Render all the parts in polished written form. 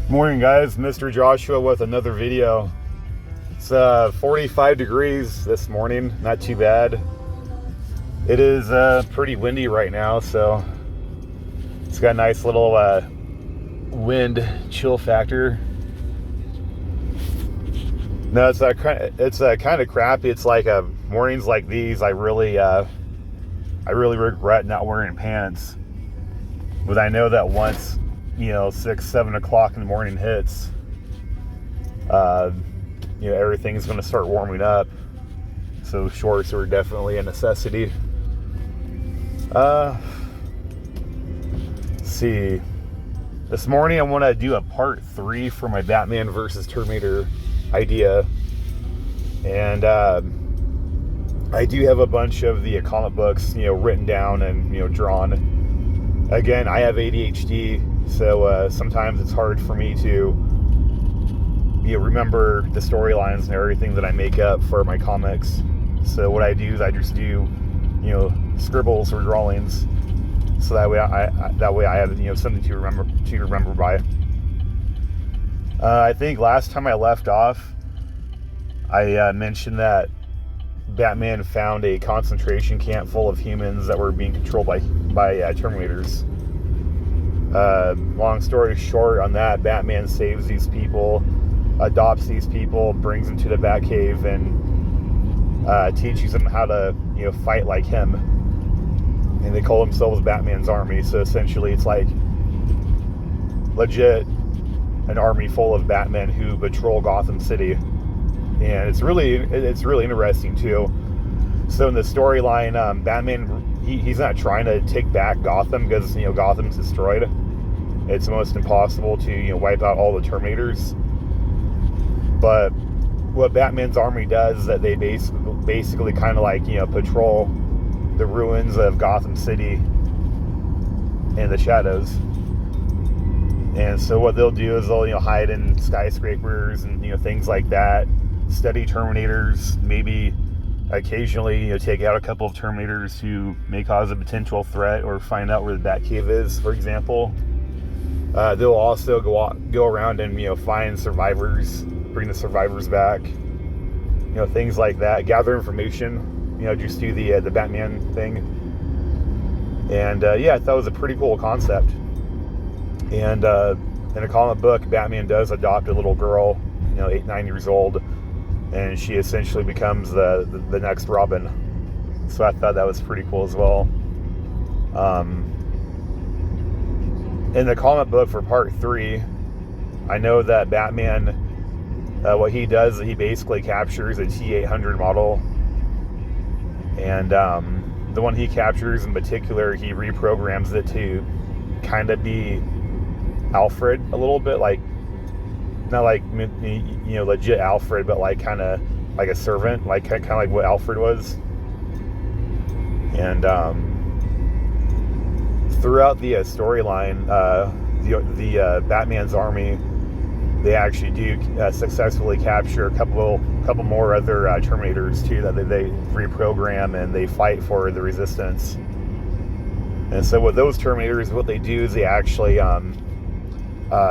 Morning guys, Mr. Joshua with another video. It's 45 degrees this morning, not too bad. It is pretty windy right now, so it's got a nice little wind chill factor. No, it's kind of crappy. It's like mornings like these, I really regret not wearing pants. But I know that once 6-7 o'clock in the morning hits, everything's going to start warming up, so shorts are definitely a necessity. Let's see, this morning I want to do a part 3 for my Batman versus Terminator idea, and I do have a bunch of the comic books written down and drawn. Again, I have ADHD, so sometimes it's hard for me to remember the storylines and everything that I make up for my comics. So what I do is I just do scribbles or drawings, so that way I have something to remember by. I think last time I left off, I mentioned that Batman found a concentration camp full of humans that were being controlled by Terminators. Long story short on that, Batman saves these people, adopts these people, brings them to the Batcave, and teaches them how to fight like him. And they call themselves Batman's army. So essentially it's like legit an army full of Batmen who patrol Gotham City. And it's really interesting too. So in the storyline, Batman, he's not trying to take back Gotham, because Gotham's destroyed. It's almost impossible to wipe out all the Terminators. But what Batman's army does is that they basically kind of like patrol the ruins of Gotham City and the shadows. And so what they'll do is they'll hide in skyscrapers and things like that, study Terminators, maybe occasionally take out a couple of Terminators who may cause a potential threat, or find out where the Batcave is, for example. They'll also go around and find survivors, bring the survivors back, things like that, gather information, just do the Batman thing. And yeah, I thought it was a pretty cool concept. And in a comic book, Batman does adopt a little girl, 8-9 years old, and she essentially becomes the next Robin. So I thought that was pretty cool as well. In the comic book for part 3, I know that Batman, what he does is he basically captures a T-800 model, and the one he captures in particular, he reprograms it to kind of be Alfred a little bit, like not like legit Alfred, but like kind of like a servant, like kind of like what Alfred was. And throughout the storyline, the Batman's army, they actually do successfully capture a couple more other Terminators too, that they reprogram, and they fight for the Resistance. And so with those Terminators, what they do is they actually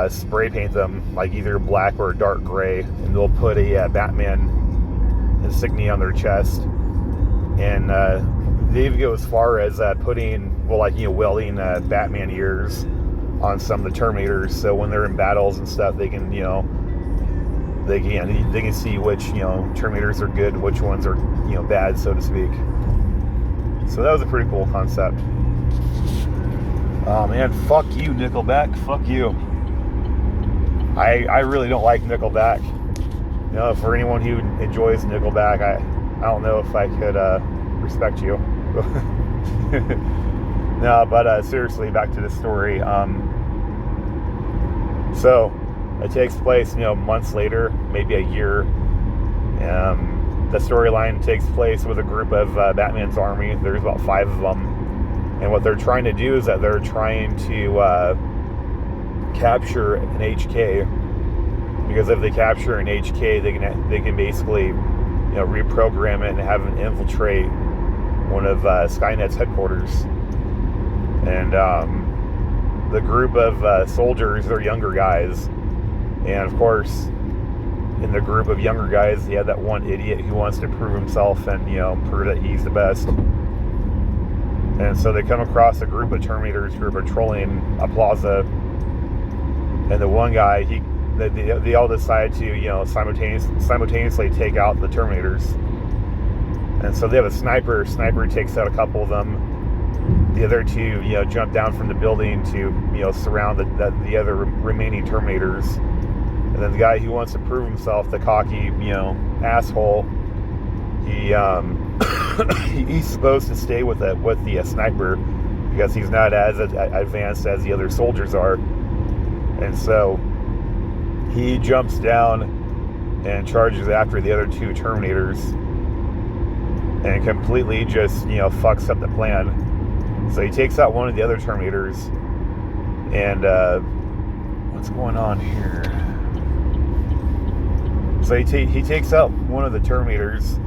spray paint them like either black or dark gray, and they'll put a Batman insignia on their chest. And they even go as far as putting, welding Batman ears on some of the Terminators, so when they're in battles and stuff, they can they can see which Terminators are good, which ones are bad, so to speak. So that was a pretty cool concept. Oh man, fuck you, Nickelback, fuck you. I really don't like Nickelback. For anyone who enjoys Nickelback, I don't know if I could respect you. No, but seriously, back to the story. So it takes place, months later, maybe a year. The storyline takes place with a group of Batman's army. There's about 5 of them, and what they're trying to do is that they're trying to capture an HK, because if they capture an HK, they can basically reprogram it and have it infiltrate one of Skynet's headquarters. And the group of soldiers, they're younger guys, And of course, in the group of younger guys, you have that one idiot who wants to prove himself and, prove that he's the best. And so they come across a group of Terminators who are patrolling a plaza. And the one guy, they all decide to, simultaneously take out the Terminators. And so they have a sniper. Sniper takes out a couple of them. The other two, jump down from the building to, surround the other remaining Terminators. And then the guy who wants to prove himself, the cocky, asshole, he's supposed to stay with the sniper because he's not as advanced as the other soldiers are. And so he jumps down and charges after the other two Terminators and completely just, fucks up the plan. So he takes out one of the other Terminators, and what's going on here? So he takes out one of the Terminators,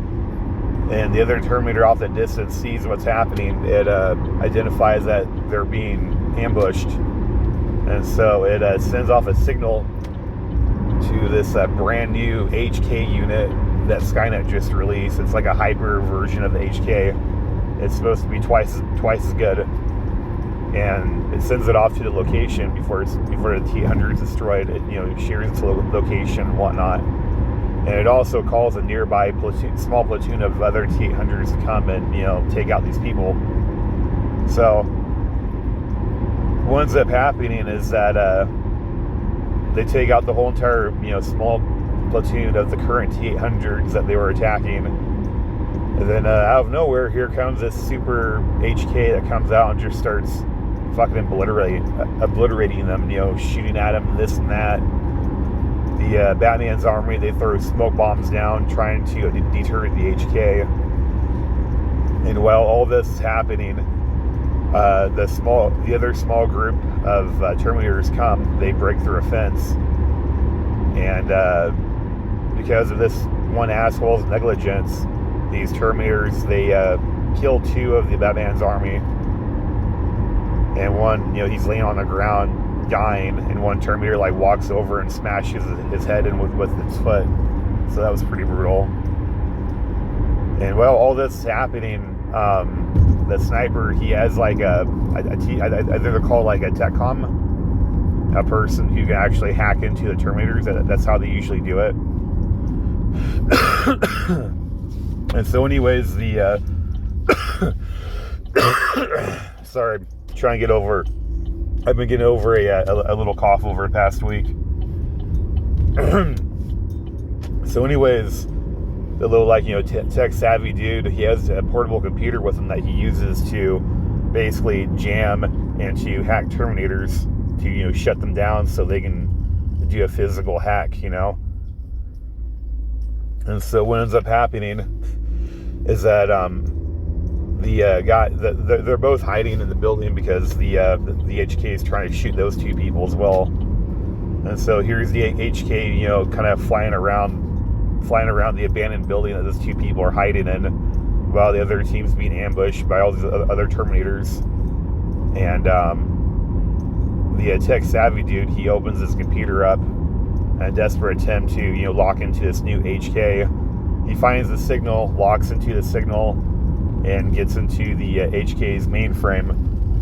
and the other Terminator off the distance sees what's happening. It identifies that they're being ambushed, and so it sends off a signal to this brand new HK unit that Skynet just released. It's like a hyper version of the HK. It's supposed to be twice as good, and it sends it off to the location before the T-100 is destroyed. It shares its location and whatnot, and it also calls a nearby small platoon of other T-100s to come and take out these people. So what ends up happening is that they take out the whole entire small platoon of the current T-800s that they were attacking. And then out of nowhere, here comes this super HK that comes out and just starts fucking obliterating them, shooting at them, this and that. The Batman's army, they throw smoke bombs down, trying to deter the HK. And while all this is happening, the other small group of Terminators come. They break through a fence, and because of this one asshole's negligence, these Terminators, they kill two of the Batman's army, and one, he's laying on the ground dying, and one Terminator walks over and smashes his head in with its foot. So that was pretty brutal. And while all this is happening, the sniper, he has I think they're called a TechCom, a person who can actually hack into the Terminators. That's how they usually do it. And so anyways, sorry, trying to get over, I've been getting over a little cough over the past week. So anyways, the little tech savvy dude, he has a portable computer with him that he uses to basically jam and to hack Terminators to shut them down so they can do a physical hack. And so what ends up happening is that the guy, they're both hiding in the building because the HK is trying to shoot those two people as well. And so here's the HK, kind of flying around the abandoned building that those two people are hiding in, while the other team's being ambushed by all these other Terminators. And the tech savvy dude, he opens his computer up in a desperate attempt to lock into this new HK. He finds the signal, locks into the signal, and gets into the HK's mainframe.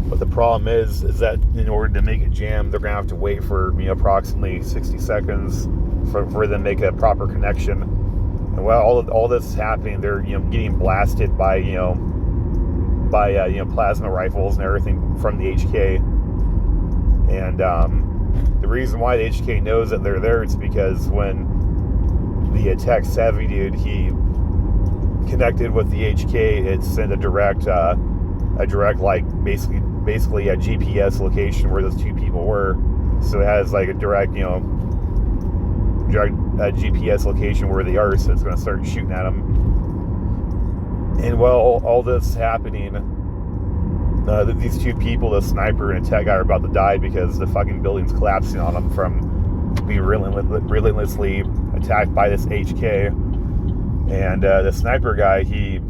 But the problem is that in order to make it jam, they're gonna have to wait for approximately 60 seconds for them to make a proper connection. And while all this is happening, they're getting blasted by plasma rifles and everything from the HK. And the reason why the HK knows that they're there is because when the tech savvy dude, he connected with the HK, it sent a direct basically a GPS location where those two people were. So it has a direct GPS location where they are, so it's going to start shooting at them. And while all this is happening, these two people, the sniper and a tech guy, are about to die because the fucking building's collapsing on them from being relentlessly attacked by this HK. And the sniper guy, he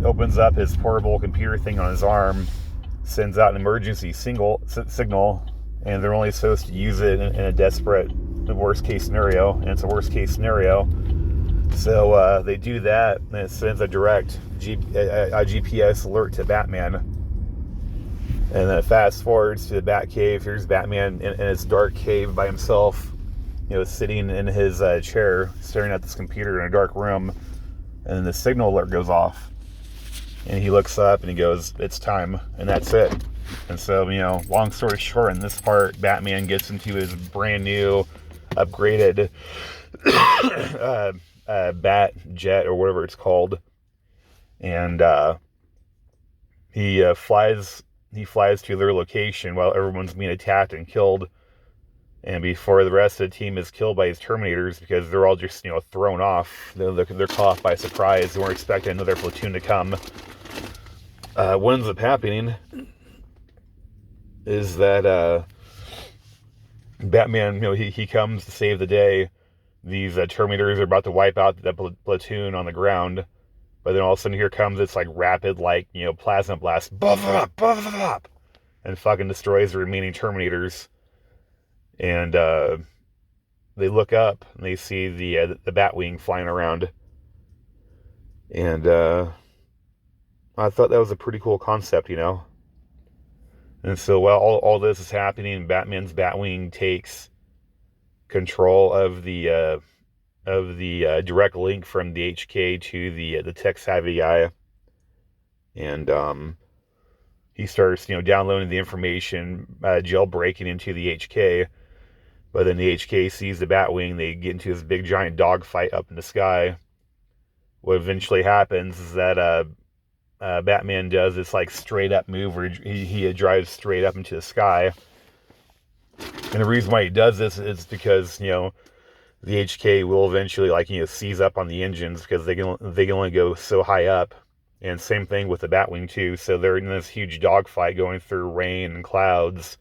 opens up his portable computer thing on his arm, sends out an emergency signal, and they're only supposed to use it in a desperate the worst case scenario, and it's a worst case scenario. So they do that, and it sends a direct GPS alert to Batman. And then it fast forwards to the Batcave. Here's Batman in his dark cave by himself, sitting in his chair, staring at this computer in a dark room. And then the signal alert goes off. And he looks up and he goes, "It's time." And that's it. And so, long story short, in this part, Batman gets into his brand new, upgraded bat jet or whatever it's called. And he flies to their location while everyone's being attacked and killed. And before the rest of the team is killed by his Terminators, because they're all just, thrown off. They're caught off by surprise. They weren't expecting another platoon to come. What ends up happening is that Batman, he comes to save the day. These Terminators are about to wipe out the platoon on the ground. But then all of a sudden here comes this rapid, plasma blast. And fucking destroys the remaining Terminators. And they look up and they see the Batwing flying around. And I thought that was a pretty cool concept, And so while all this is happening, Batman's Batwing takes control of the direct link from the HK to the tech-savvy guy. And he starts, downloading the information, jailbreaking into the HK. But then the HK sees the Batwing. They get into this big giant dogfight up in the sky. What eventually happens is that Batman does this straight up move where he drives straight up into the sky. And the reason why he does this is because, the HK will eventually seize up on the engines because they can only go so high up. And same thing with the Batwing too. So they're in this huge dogfight going through rain and clouds.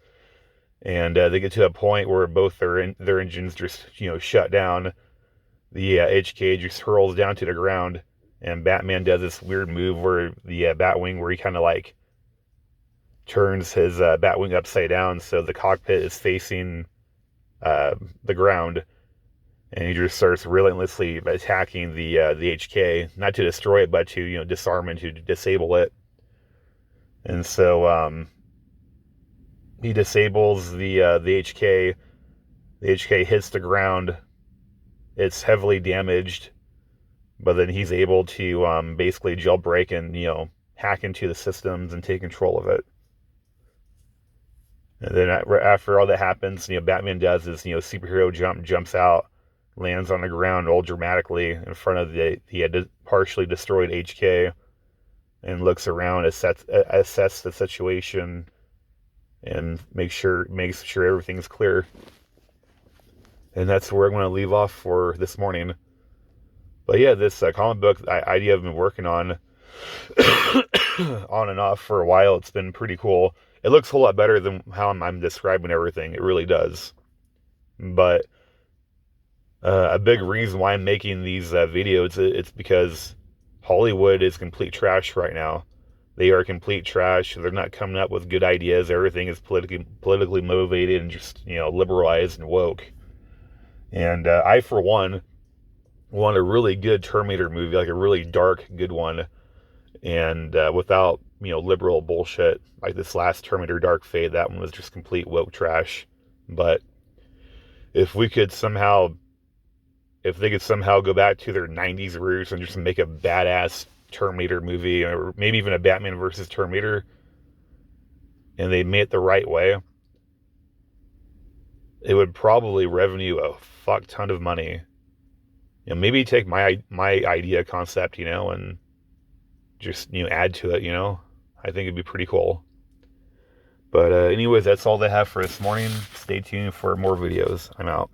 And they get to a point where both their engines just, shut down. The HK just hurls down to the ground. And Batman does this weird move where the Batwing, where he kind of turns his Batwing upside down so the cockpit is facing the ground. And he just starts relentlessly attacking the HK, not to destroy it, but to, disarm and to disable it. And so he disables the HK. The HK hits the ground. It's heavily damaged, but then he's able to basically jailbreak and hack into the systems and take control of it. And then after all that happens, Batman does his superhero jumps out, lands on the ground all dramatically in front of the partially destroyed HK, and looks around, assess the situation, and makes sure everything's clear. And that's where I'm going to leave off for this morning. But yeah, this comic book idea I've been working on on and off for a while. It's been pretty cool. It looks a whole lot better than how I'm describing everything. It really does. But a big reason why I'm making these videos, it's because Hollywood is complete trash right now. They are complete trash. They're not coming up with good ideas. Everything is politically motivated and just, liberalized and woke. And I, for one, want a really good Terminator movie, a really dark, good one. And without, liberal bullshit. Like this last Terminator Dark Fate, that one was just complete woke trash. But if they could somehow go back to their 90s roots and just make a badass Terminator movie, or maybe even a Batman versus Terminator, and they made it the right way, it would probably revenue a fuck ton of money. Maybe take my idea concept, and just, add to it, I think it'd be pretty cool. But anyways, that's all they have for this morning. Stay tuned for more videos. I'm out.